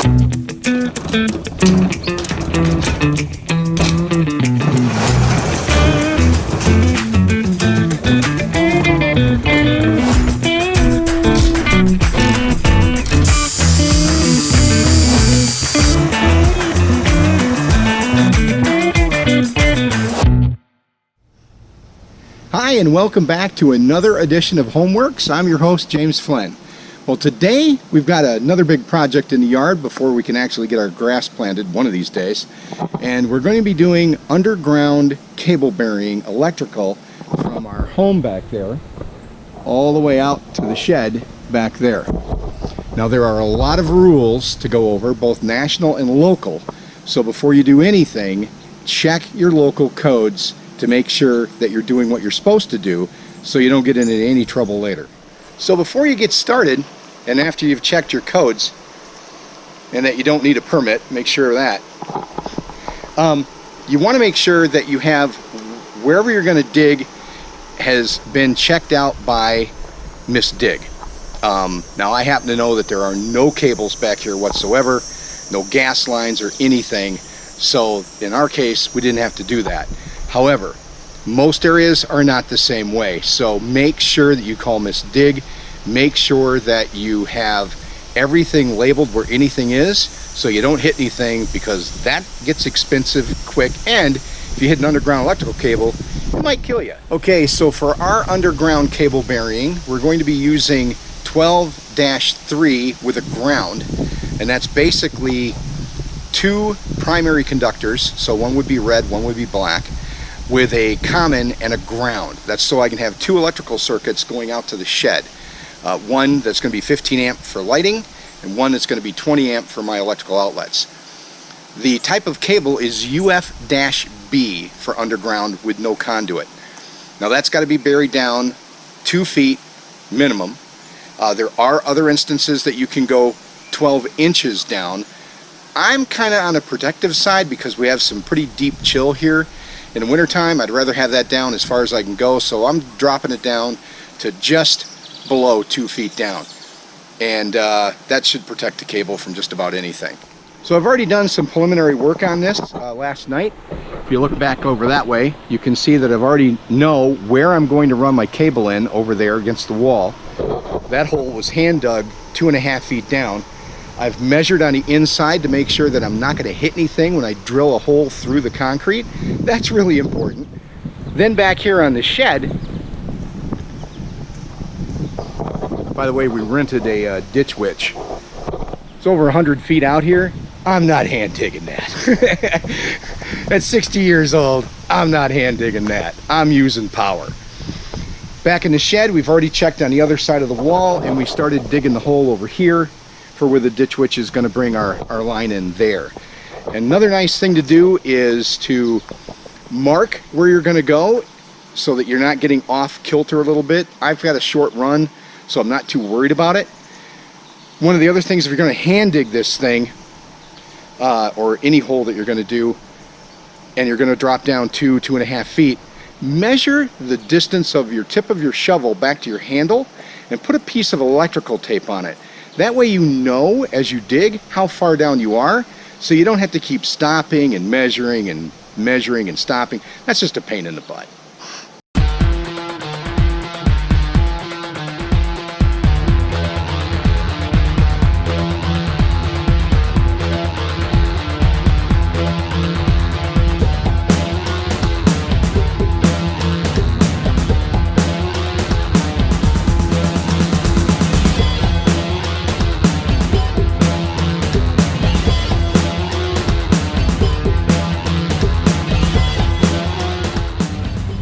Hi, and welcome back to another edition of Hworks. I'm your host, James Flinn. Well, today we've got another big project in the yard before we can actually get our grass planted one of these days. And we're going to be doing underground cable burying electrical from our home back there all the way out to the shed back there. Now, there are a lot of rules to go over, both national and local. So before you do anything, check your local codes to make sure that you're doing what you're supposed to do so you don't get into any trouble later. So before you get started, and after you've checked your codes and that you don't need a permit, make sure of that, you want to make sure that you have wherever you're going to dig has been checked out by Miss Dig. Now, I happen to know that there are no cables back here whatsoever, no gas lines or anything, so in our case we didn't have to do that. However, most areas are not the same way, so make sure that you call Miss Dig. Make sure that you have everything labeled where anything is so you don't hit anything, because that gets expensive quick, and if you hit an underground electrical cable, it might kill you. Okay, so for our underground cable burying, we're going to be using 12-3 with a ground, and that's basically two primary conductors, so one would be red, one would be black, with a common and a ground. That's so I can have two electrical circuits going out to the shed. One that's going to be 15 amp for lighting, and one that's going to be 20 amp for my electrical outlets. The type of cable is UF-B for underground with no conduit. Now, that's got to be buried down 2 feet minimum. There are other instances that you can go 12 inches down. I'm kind of on a protective side because we have some pretty deep chill here. In the wintertime, I'd rather have that down as far as I can go, so I'm dropping it down to just below 2 feet down. And that should protect the cable from just about anything. So I've already done some preliminary work on this last night. If you look back over that way, you can see that I've already know where I'm going to run my cable in over there against the wall. That hole was hand dug 2.5 feet down. I've measured on the inside to make sure that I'm not going to hit anything when I drill a hole through the concrete. That's really important. Then back here on the shed, by the way, we rented a ditch witch. It's over 100 feet out here. I'm not hand digging that. At 60 years old, I'm not hand digging that. I'm using power. Back in the shed, we've already checked on the other side of the wall, and we started digging the hole over here for where the ditch witch is going to bring our line in there. Another nice thing to do is to mark where you're going to go so that you're not getting off kilter a little bit. I've got a short run, so I'm not too worried about it. One of the other things, if you're going to hand dig this thing, or any hole that you're going to do, and you're going to drop down 2.5 feet, measure the distance of your tip of your shovel back to your handle and put a piece of electrical tape on it. That way you know as you dig how far down you are, so you don't have to keep stopping and measuring and measuring and stopping. That's just a pain in the butt.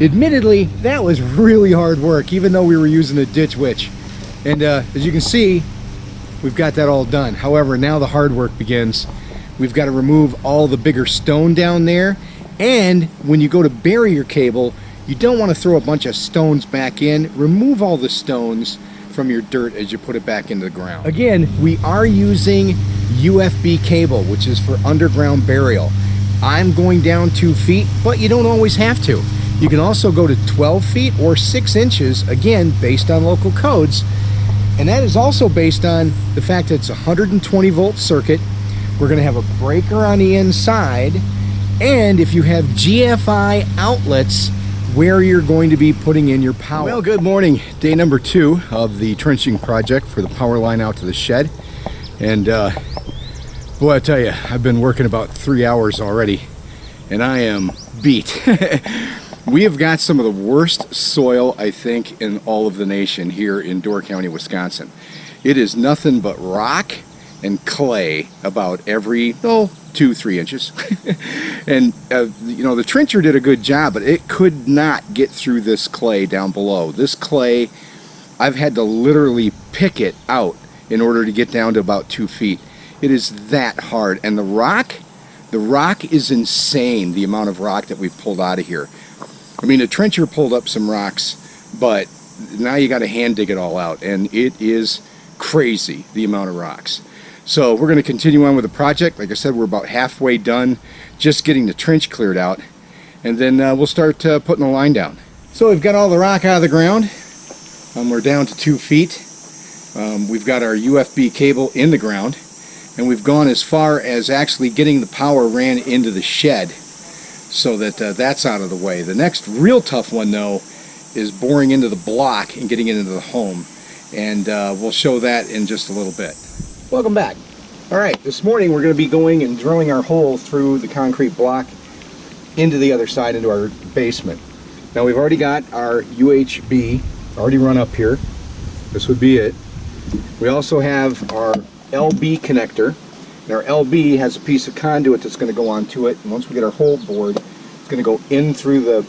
Admittedly, that was really hard work, even though we were using a ditch witch. And as you can see, we've got that all done. However, now the hard work begins. We've got to remove all the bigger stone down there. And when you go to bury your cable, you don't want to throw a bunch of stones back in. Remove all the stones from your dirt as you put it back into the ground. Again, we are using UFB cable, which is for underground burial. I'm going down 2 feet, but you don't always have to. You can also go to 12 feet or 6 inches, again, based on local codes. And that is also based on the fact that it's a 120 volt circuit We're going to have a breaker on the inside, and if you have GFI outlets where you're going to be putting in your power. Well, good morning. Day number 2 of the trenching project for the power line out to the shed. And boy, I tell you, I've been working about 3 hours already, and I am beat. We have got some of the worst soil, I think, in all of the nation here in Door County, Wisconsin. It is nothing but rock and clay about every 2-3 inches. And you know, the trencher did a good job, but it could not get through this clay down below. This clay, I've had to literally pick it out in order to get down to about 2 feet. It is that hard. And the rock is insane, the amount of rock that we've pulled out of here. I mean, the trencher pulled up some rocks, but now you got to hand dig it all out, and it is crazy, the amount of rocks. So we're going to continue on with the project. Like I said, we're about halfway done just getting the trench cleared out, and then we'll start putting the line down. So we've got all the rock out of the ground. We're down to 2 feet. We've got our UFB cable in the ground, and we've gone as far as actually getting the power ran into the shed so that that's out of the way. The next real tough one, though, is boring into the block and getting it into the home, and we'll show that in just a little bit. Welcome back. All right, this morning we're going to be going and drilling our hole through the concrete block into the other side, into our basement. Now we've already got our UHB already run up here. This would be it. We also have our LB connector. And our LB has a piece of conduit that's going to go onto it. And once we get our hole bored, it's going to go in through the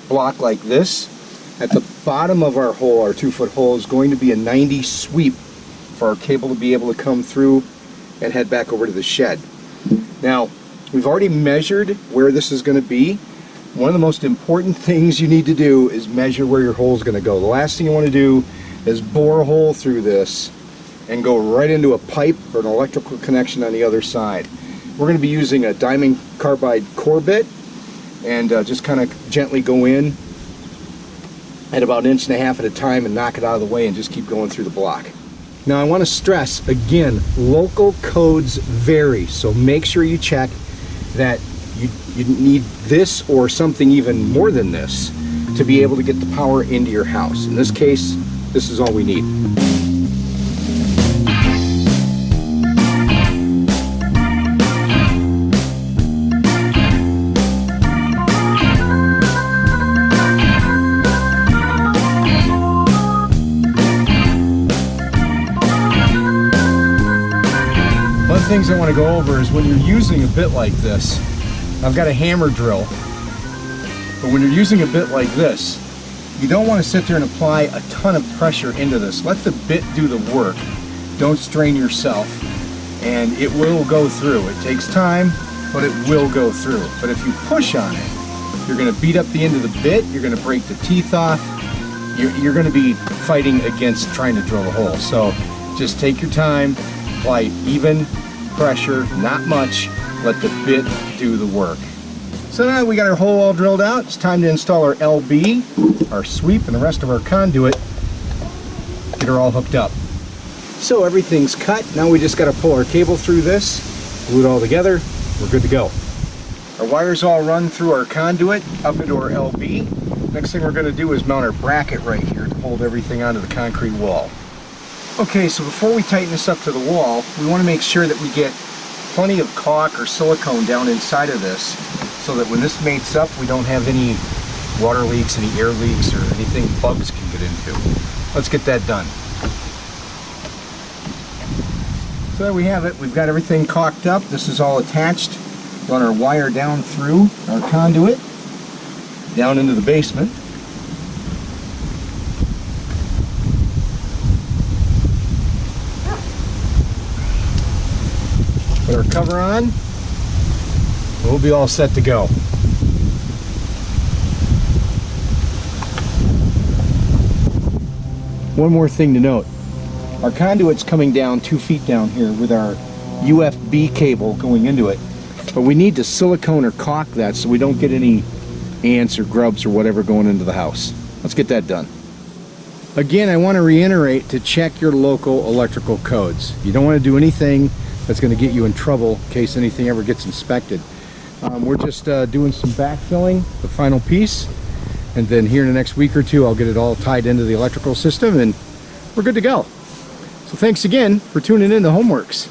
block like this. At the bottom of our hole, our 2-foot hole, is going to be a 90 sweep for our cable to be able to come through and head back over to the shed. Now, we've already measured where this is going to be. One of the most important things you need to do is measure where your hole is going to go. The last thing you want to do is bore a hole through this and go right into a pipe or an electrical connection on the other side. We're going to be using a diamond carbide core bit and just kind of gently go in at about 1.5 inches at a time and knock it out of the way and just keep going through the block. Now I want to stress again, local codes vary, so make sure you check that you need this or something even more than this to be able to get the power into your house. In this case, this is all we need. Things I want to go over is when you're using a bit like this. I've got a hammer drill, but when you're using a bit like this, you don't want to sit there and apply a ton of pressure into this. Let the bit do the work. Don't strain yourself, and it will go through. It takes time, but it will go through. But if you push on it, you're going to beat up the end of the bit, you're going to break the teeth off, you're going to be fighting against trying to drill the hole. So just take your time, apply even pressure, not much, let the bit do the work. So now we got our hole all drilled out, it's time to install our LB, our sweep, and the rest of our conduit, get her all hooked up. So everything's cut, now we just got to pull our cable through this, glue it all together, we're good to go. Our wires all run through our conduit up into our LB. Next thing we're going to do is mount our bracket right here to hold everything onto the concrete wall. Okay, so before we tighten this up to the wall, we want to make sure that we get plenty of caulk or silicone down inside of this so that when this mates up, we don't have any water leaks, any air leaks, or anything bugs can get into. Let's get that done. So there we have it. We've got everything caulked up. This is all attached. Run our wire down through our conduit, down into the basement. Put our cover on, we'll be all set to go. One more thing to note. Our conduit's coming down 2 feet down here with our UFB cable going into it, but we need to silicone or caulk that so we don't get any ants or grubs or whatever going into the house. Let's get that done. Again, I want to reiterate to check your local electrical codes. You don't want to do anything that's going to get you in trouble in case anything ever gets inspected. We're just doing some backfilling, the final piece, and then here in the next week or two I'll get it all tied into the electrical system and we're good to go. So thanks again for tuning in to hworks.